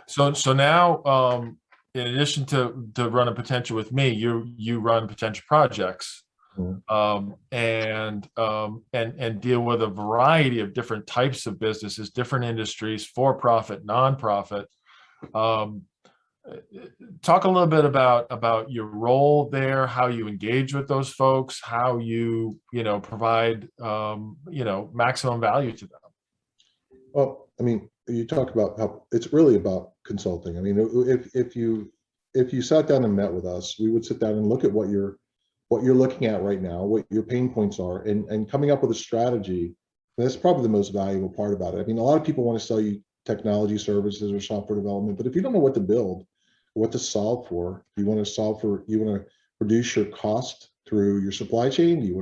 So now, in addition to running Potentia with me, you run Potentia projects, and deal with a variety of different types of businesses, different industries, for-profit, nonprofit. Talk a little bit about your role there, how you engage with those folks, how you provide maximum value to them. Well, I mean, you talk about how it's really about consulting. I mean, if you sat down and met with us, we would sit down and look at what you're looking at right now, what your pain points are, and coming up with a strategy. That's probably the most valuable part about it. I mean, a lot of people want to sell you technology services or software development, but if you don't know what to build, what to solve for, you want to reduce your cost through your supply chain. You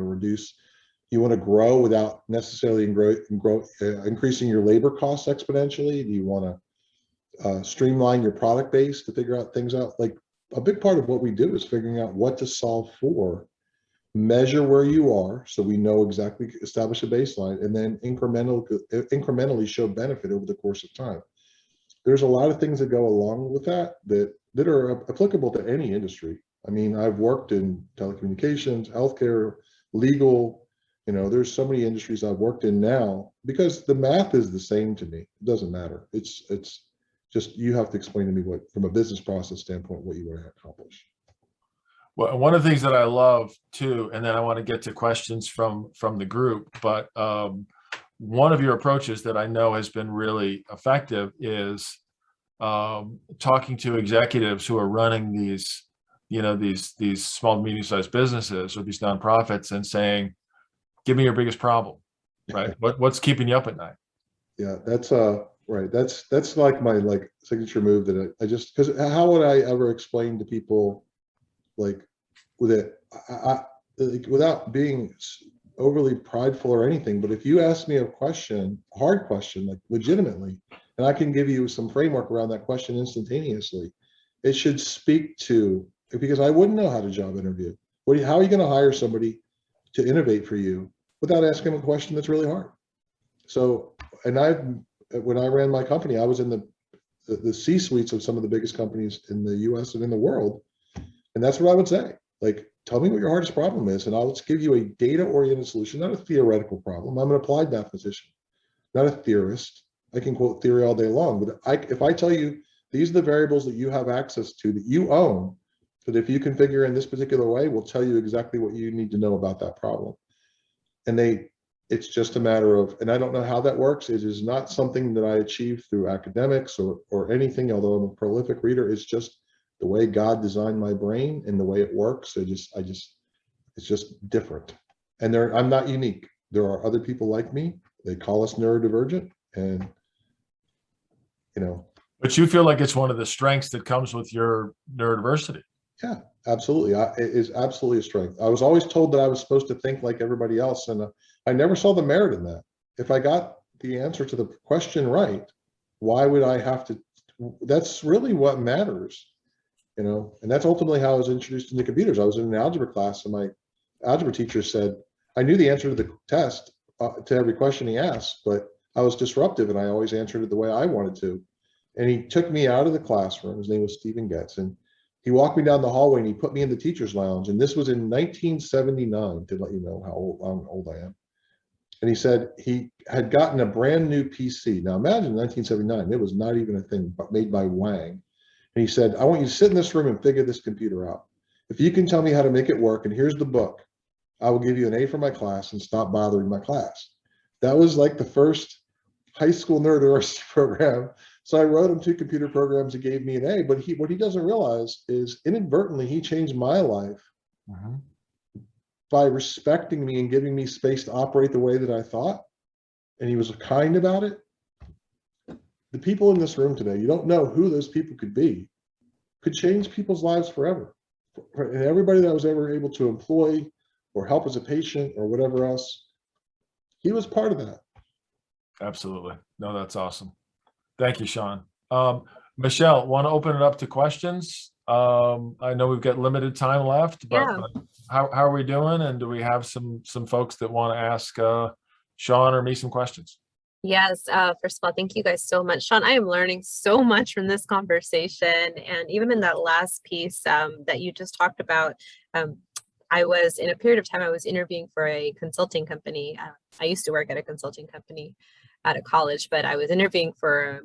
want to grow without necessarily increasing your labor costs exponentially. Do you want to streamline your product base to figure out things out? Like, a big part of what we do is figuring out what to solve for, measure where you are so we know exactly, establish a baseline, and then incrementally show benefit over the course of time. There's a lot of things that go along with that are applicable to any industry. I mean, I've worked in telecommunications, healthcare, legal. You know, there's so many industries I've worked in now, because the math is the same to me. It doesn't matter. It's just, you have to explain to me what, from a business process standpoint, what you want to accomplish. Well, one of the things that I love too, and then I want to get to questions from the group, but one of your approaches that I know has been really effective is talking to executives who are running these small to medium-sized businesses or these nonprofits, and saying, give me your biggest problem, right? What's keeping you up at night? Yeah, that's right. That's like my signature move that I just, because how would I ever explain to people without being overly prideful or anything, but if you ask me a hard question, like legitimately, and I can give you some framework around that question instantaneously, it should speak to, because I wouldn't know how to job interview. How are you going to hire somebody to innovate for you without asking them a question that's really hard? So, and when I ran my company, I was in the C-suites of some of the biggest companies in the US and in the world. And that's what I would say. Like, tell me what your hardest problem is, and I'll give you a data-oriented solution, not a theoretical problem. I'm an applied mathematician, not a theorist. I can quote theory all day long, but if I tell you these are the variables that you have access to, that you own, that if you configure in this particular way, will tell you exactly what you need to know about that problem. And it's just a matter of, and I don't know how that works. It is not something that I achieve through academics or anything, although I'm a prolific reader. It's just the way God designed my brain and the way it works. It's just different. And I'm not unique. There are other people like me. They call us neurodivergent, and But you feel like it's one of the strengths that comes with your neurodiversity. Yeah, absolutely. It is absolutely a strength. I was always told that I was supposed to think like everybody else, and I never saw the merit in that. If I got the answer to the question right, why would I have to? That's really what matters, and that's ultimately how I was introduced into computers. I was in an algebra class, and my algebra teacher said, I knew the answer to the test to every question he asked, but I was disruptive, and I always answered it the way I wanted to. And he took me out of the classroom. His name was Stephen Getz, and he walked me down the hallway, and he put me in the teacher's lounge. And this was in 1979, to let you know how old I am. And he said he had gotten a brand new PC. Now imagine 1979, it was not even a thing made by Wang. And he said, I want you to sit in this room and figure this computer out. If you can tell me how to make it work, and here's the book, I will give you an A for my class and stop bothering my class. That was like the first high school neurodiversity program. So I wrote him 2 computer programs and gave me an A. But what he doesn't realize is inadvertently he changed my life by respecting me and giving me space to operate the way that I thought. And he was kind about it. The people in this room today, you don't know who those people could be, could change people's lives forever. And everybody that I was ever able to employ or help as a patient or whatever else, he was part of that. Absolutely. No, that's awesome. Thank you, Shawn. Michelle, want to open it up to questions? I know we've got limited time left, but, Yeah. but how are we doing? And do we have some folks that want to ask Shawn or me some questions? Yes, first of all, thank you guys so much. Shawn, I am learning so much from this conversation. And even in that last piece that you just talked about, I was in a period of time, I was interviewing for a consulting company. I used to work at a consulting company out of college, but I was interviewing for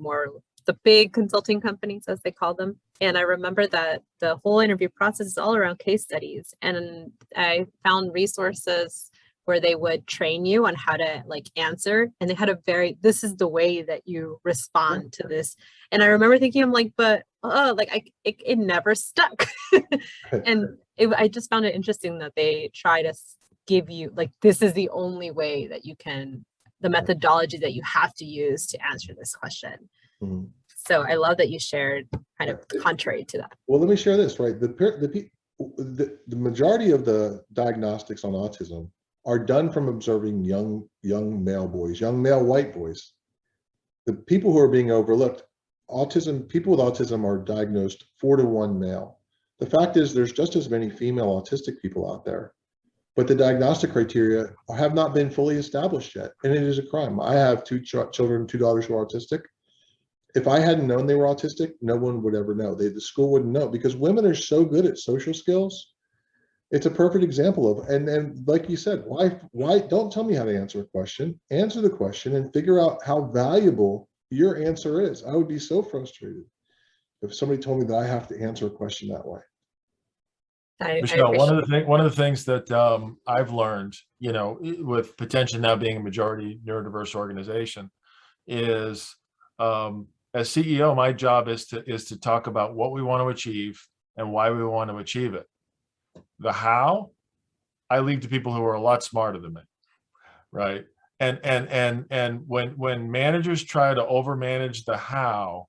the big consulting companies, as they call them. And I remember that the whole interview process is all around case studies. And I found resources where they would train you on how to answer. And they had this is the way that you respond to this. And I remember thinking, I'm like, but it never stuck. And I just found it interesting that they try to give you, this is the only way that you can, the methodology that you have to use to answer this question. Mm-hmm. So I love that you shared kind of contrary to that. Well, let me share this, right? The majority of the diagnostics on autism are done from observing young male boys, young male white boys. The people who are being overlooked, people with autism are diagnosed 4-to-1 male. The fact is there's just as many female autistic people out there, but the diagnostic criteria have not been fully established yet. And it is a crime. I have 2 children, 2 daughters who are autistic. If I hadn't known they were autistic, no one would ever know. The school wouldn't know, because women are so good at social skills. It's a perfect example of, and like you said, why don't tell me how to answer a question, answer the question and figure out how valuable your answer is. I would be so frustrated if somebody told me that I have to answer a question that way. Michelle, one of the things that I've learned, with Potentia now being a majority neurodiverse organization, is as CEO, my job is to talk about what we want to achieve and why we want to achieve it. The how, I leave to people who are a lot smarter than me, right? And when managers try to overmanage the how,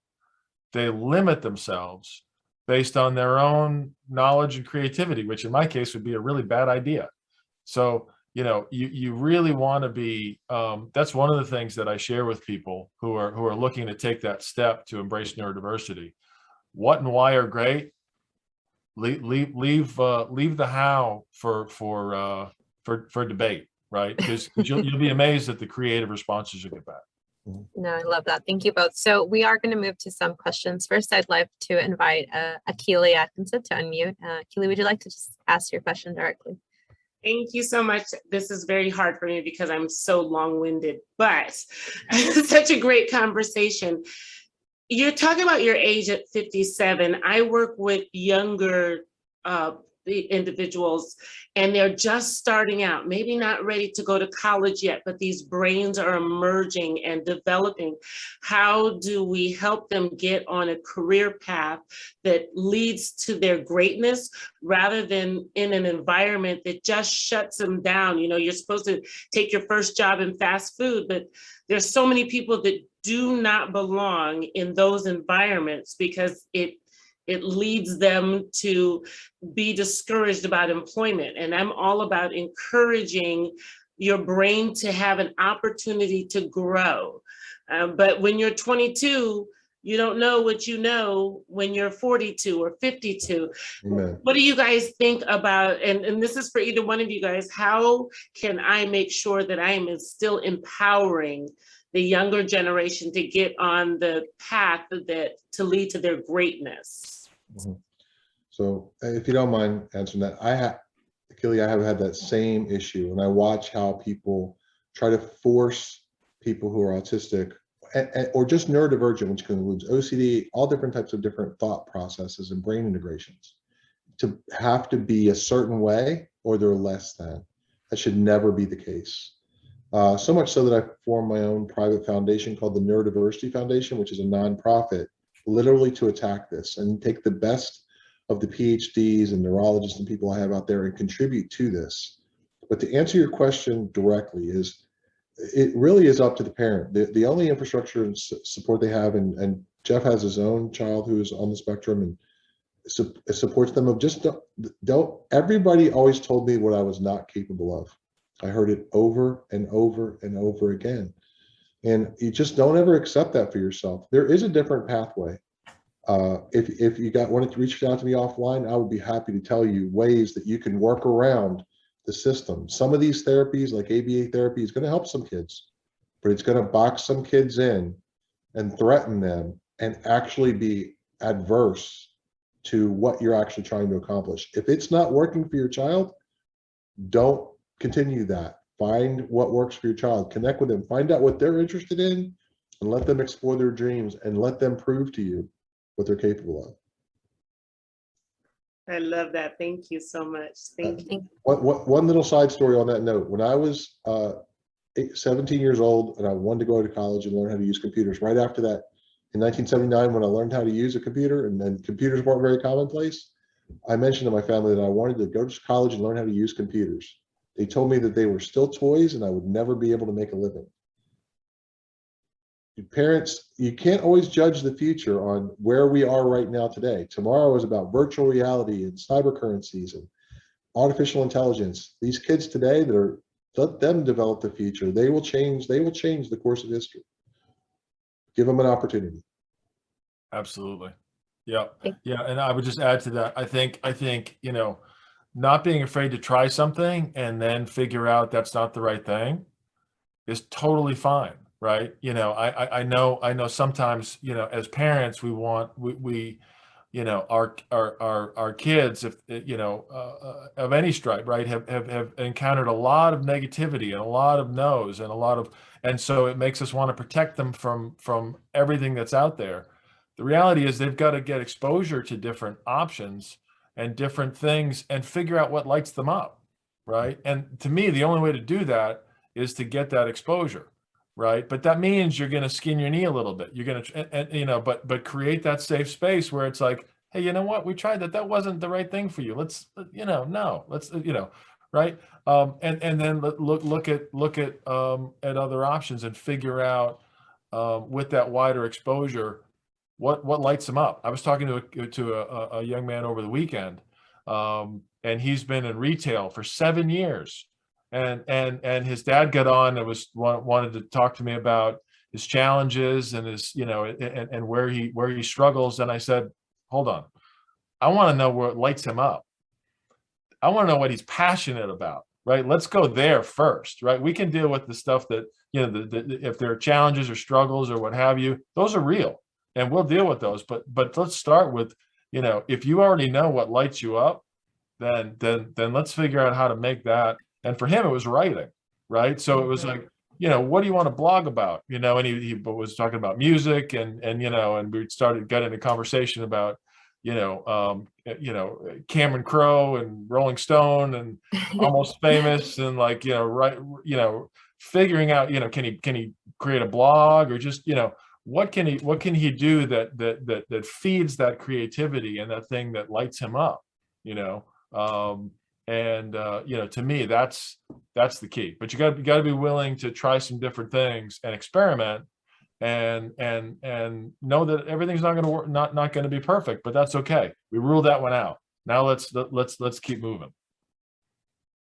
they limit themselves based on their own knowledge and creativity, which in my case would be a really bad idea. So, you really want to be, that's one of the things that I share with people who are looking to take that step to embrace neurodiversity. What and why are great. Leave the how for debate, right? Because you'll be amazed at the creative responses you get back. No, I love that. Thank you both. So we are going to move to some questions. First, I'd like to invite Akili Atkinson to unmute. Akili, would you like to just ask your question directly? Thank you so much. This is very hard for me because I'm so long-winded, but such a great conversation. You're talking about your age at 57. I work with younger individuals, and they're just starting out, maybe not ready to go to college yet, but these brains are emerging and developing. How do we help them get on a career path that leads to their greatness, rather than in an environment that just shuts them down? You're supposed to take your first job in fast food, but there's so many people that do not belong in those environments because it leads them to be discouraged about employment. And I'm all about encouraging your brain to have an opportunity to grow. But when you're 22, you don't know what you know when you're 42 or 52. Amen. What do you guys think about, and this is for either one of you guys, how can I make sure that I am still empowering the younger generation to get on the path to lead to their greatness? Mm-hmm. So if you don't mind answering that, Akili, I have had that same issue, and I watch how people try to force people who are autistic or just neurodivergent, which includes OCD, all different types of different thought processes and brain integrations, to have to be a certain way or they're less than. That should never be the case. So much so that I formed my own private foundation called the Neurodiversity Foundation, which is a nonprofit, literally to attack this and take the best of the PhDs and neurologists and people I have out there and contribute to this. But to answer your question directly is, it really is up to the parent. The only infrastructure and support they have, and Jeff has his own child who is on the spectrum, and it supports them of just don't, everybody always told me what I was not capable of. I heard it over and over and over again. And you just don't ever accept that for yourself. There is a different pathway. If you wanted to reach out to me offline, I would be happy to tell you ways that you can work around the system. Some of these therapies, like ABA therapy, is going to help some kids, but it's going to box some kids in and threaten them and actually be adverse to what you're actually trying to accomplish. If it's not working for your child, don't continue that. Find what works for your child, connect with them, find out what they're interested in, and let them explore their dreams and let them prove to you what they're capable of. I love that. Thank you so much. Thank you. One little side story on that note. When I was 17 years old and I wanted to go to college and learn how to use computers, right after that, in 1979, when I learned how to use a computer and then computers weren't very commonplace, I mentioned to my family that I wanted to go to college and learn how to use computers. They told me that they were still toys and I would never be able to make a living. Parents, you can't always judge the future on where we are right now today. Tomorrow is about virtual reality and cyber currencies and artificial intelligence. These kids today, let them develop the future. They will change the course of history. Give them an opportunity. Absolutely. Yeah. Yeah. And I would just add to that. I think, you know, not being afraid to try something and then figure out that's not the right thing is totally fine. Right. You know, I know sometimes, you know, as parents, we you know, our kids, if, you know, of any stripe, right, have encountered a lot of negativity and a lot of no's and so it makes us want to protect them from everything that's out there. The reality is they've got to get exposure to different options and different things and figure out what lights them up. Right. And to me, the only way to do that is to get that exposure. Right. But that means you're going to skin your knee a little bit. You're going to, and you know, but create that safe space where it's like, hey, you know what? We tried that. That wasn't the right thing for you. Let's, you know, no, let's, you know, right. And then look at other options and figure out with that wider exposure, what lights them up. I was talking to a young man over the weekend, and he's been in retail for 7 years. And his dad got on and wanted to talk to me about his challenges and his, you know, and where he struggles. And I said, hold on, I want to know what lights him up. I want to know what he's passionate about, right? Let's go there first, right? We can deal with the stuff that, you know, if there are challenges or struggles or what have you, those are real and we'll deal with those. But let's start with, you know, if you already know what lights you up, then let's figure out how to make that. And for him, it was writing, right? So it was like, you know, what do you want to blog about? You know, and he was talking about music and you know, and we got into conversation about, you know, Cameron Crowe and Rolling Stone and Almost Famous and like, you know, right, you know, figuring out, you know, can he create a blog or just, you know, what can he do that feeds that creativity and that thing that lights him up, you know? You know, to me, that's the key. But you got to be willing to try some different things and experiment, and know that everything's not going to work, not going to be perfect. But that's okay. We ruled that one out. Now let's keep moving.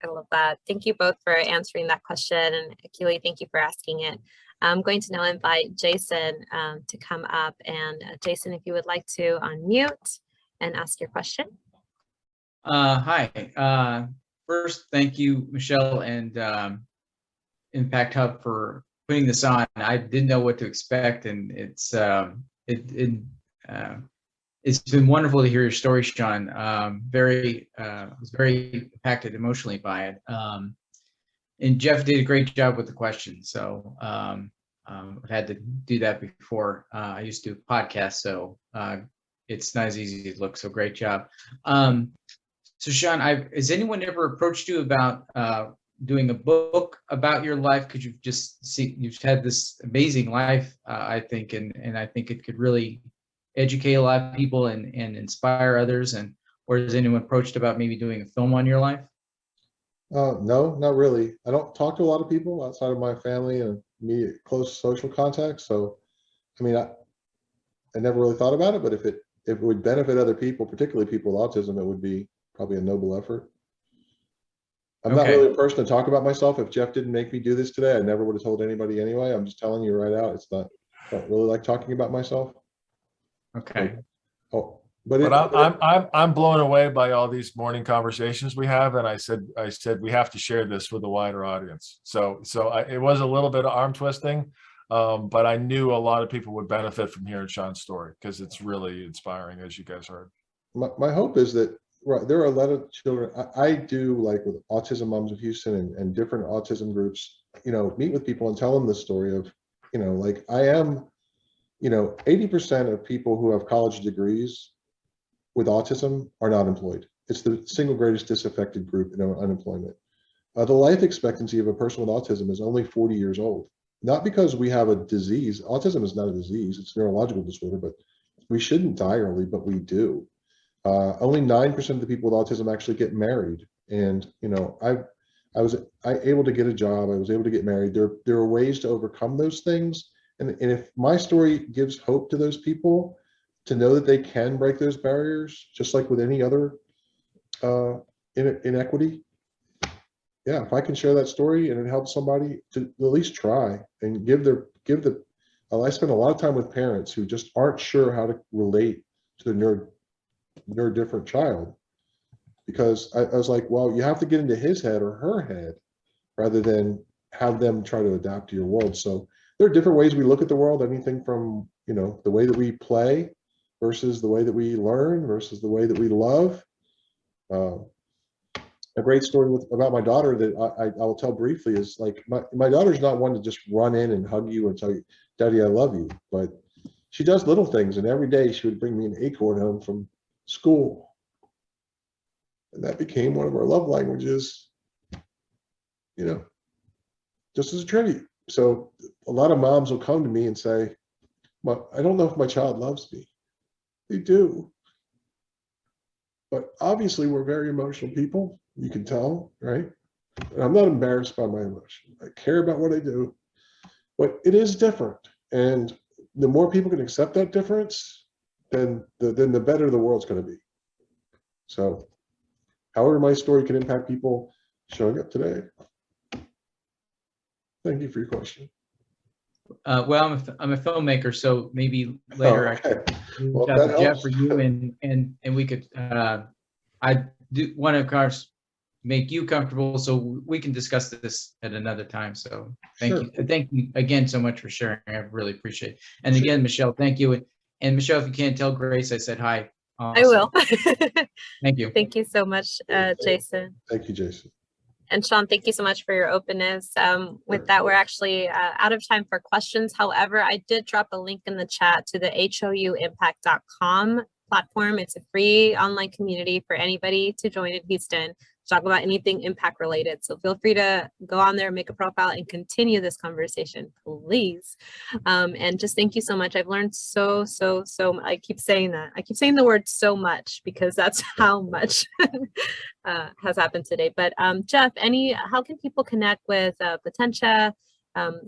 I love that. Thank you both for answering that question, and Akili, thank you for asking it. I'm going to now invite Jason to come up, and Jason, if you would like to unmute and ask your question. Hi. First, thank you, Michelle and Impact Hub for putting this on. I didn't know what to expect, and it's been wonderful to hear your story, Shawn. I was very impacted emotionally by it. And Jeff did a great job with the question. So I've had to do that before. I used to do a podcast, so it's not as easy to look. So great job. So Shawn, has anyone ever approached you about doing a book about your life, because you've had this amazing life, I think, and I think it could really educate a lot of people and inspire others. Or has anyone approached about maybe doing a film on your life? No, not really. I don't talk to a lot of people outside of my family and immediate close social contacts. So, I mean, I never really thought about it, but if it would benefit other people, particularly people with autism, it would be probably a noble effort. I'm not really a person to talk about myself. If Jeff didn't make me do this today, I never would have told anybody anyway. I'm just telling you right out. It's not, I don't really like talking about myself. Okay. But I'm blown away by all these morning conversations we have, and I said we have to share this with a wider audience. So it was a little bit of arm twisting, but I knew a lot of people would benefit from hearing Shawn's story because it's really inspiring, as you guys heard. My hope is that there are a lot of children. I do, like with Autism Moms of Houston and different autism groups, meet with people and tell them the story of, like I am, 80% of people who have college degrees with autism are not employed. It's the single greatest disaffected group in unemployment. The life expectancy of a person with autism is only 40 years old. Not because we have a disease. Autism is not a disease. It's a neurological disorder, but we shouldn't die early, but we do. Only 9% of the people with autism actually get married. And, I was able to get a job. I was able to get married. There are ways to overcome those things. And if my story gives hope to those people to know that they can break those barriers, just like with any other inequity. Yeah, if I can share that story and it helps somebody to at least try and I spend a lot of time with parents who just aren't sure how to relate to the neurodifferent child, because I was like, well, you have to get into his head or her head rather than have them try to adapt to your world. So there are different ways we look at the world, anything from, the way that we play versus the way that we learn versus the way that we love. A great story about my daughter that I will tell briefly is, like, my daughter's not one to just run in and hug you and tell you, Daddy, I love you. But she does little things, and every day she would bring me an acorn home from school. And that became one of our love languages, just as a tribute. So a lot of moms will come to me and say, I don't know if my child loves me. They do. But obviously we're very emotional people. You can tell, right? And I'm not embarrassed by my emotion. I care about what I do, but it is different. And the more people can accept that difference, then the better the world's going to be. So however my story can impact people showing up today. Thank you for your question. Well, I'm a filmmaker, so maybe later I could reach out to Jeff or you, and we could. I do want to, of course, make you comfortable so we can discuss this at another time. So thank you again so much for sharing. I really appreciate it. And again, Michelle, thank you. And Michelle, if you can't tell Grace, I said hi. I will. Thank you. Thank you so much, Jason. Thank you, Jason. And Shawn, thank you so much for your openness. With that, we're actually out of time for questions. However, I did drop a link in the chat to the HOUimpact.com platform. It's a free online community for anybody to join in Houston, talk about anything impact related. So feel free to go on there, make a profile, and continue this conversation, please. And just thank you so much. I've learned so I keep saying that. I keep saying the word so much because that's how much has happened today. But Jeff, how can people connect with Potentia?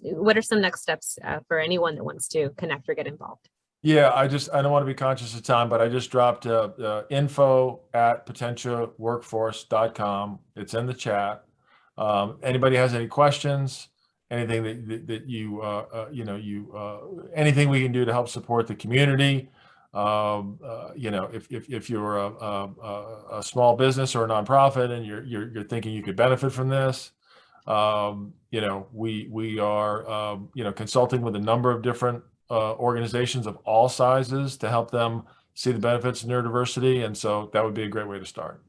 What are some next steps for anyone that wants to connect or get involved? Yeah, I don't want to be conscious of time, but I just dropped info@potentiaworkforce.com. It's in the chat. Anybody has any questions, anything that you anything we can do to help support the community. If you're a small business or a nonprofit and you're thinking you could benefit from this, we are consulting with a number of different organizations of all sizes to help them see the benefits of neurodiversity. And so that would be a great way to start.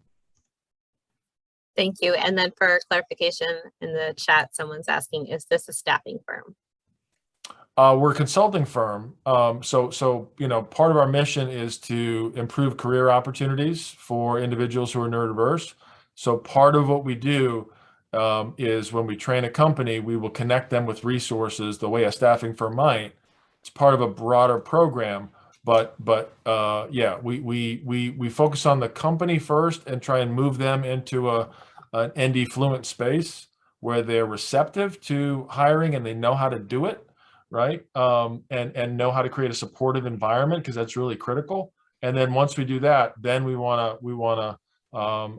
Thank you. And then for clarification in the chat, someone's asking, is this a staffing firm? We're a consulting firm. So part of our mission is to improve career opportunities for individuals who are neurodiverse. So part of what we do is when we train a company, we will connect them with resources the way a staffing firm might. It's part of a broader program, but yeah, we focus on the company first and try and move them into an ND fluent space where they're receptive to hiring and they know how to do it, right? And know how to create a supportive environment, because that's really critical. And then once we do that, then we want to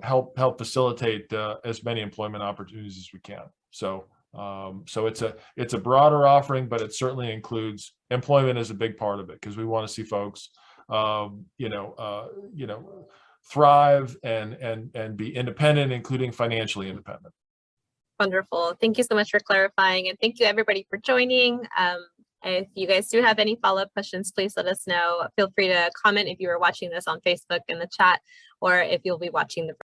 help facilitate as many employment opportunities as we can. So it's a broader offering, but it certainly includes employment as a big part of it, because we want to see folks thrive and be independent, including financially independent. Wonderful. Thank you so much for clarifying, and thank you everybody for joining. If you guys do have any follow-up questions, please let us know. Feel free to comment if you are watching this on Facebook in the chat, or if you'll be watching the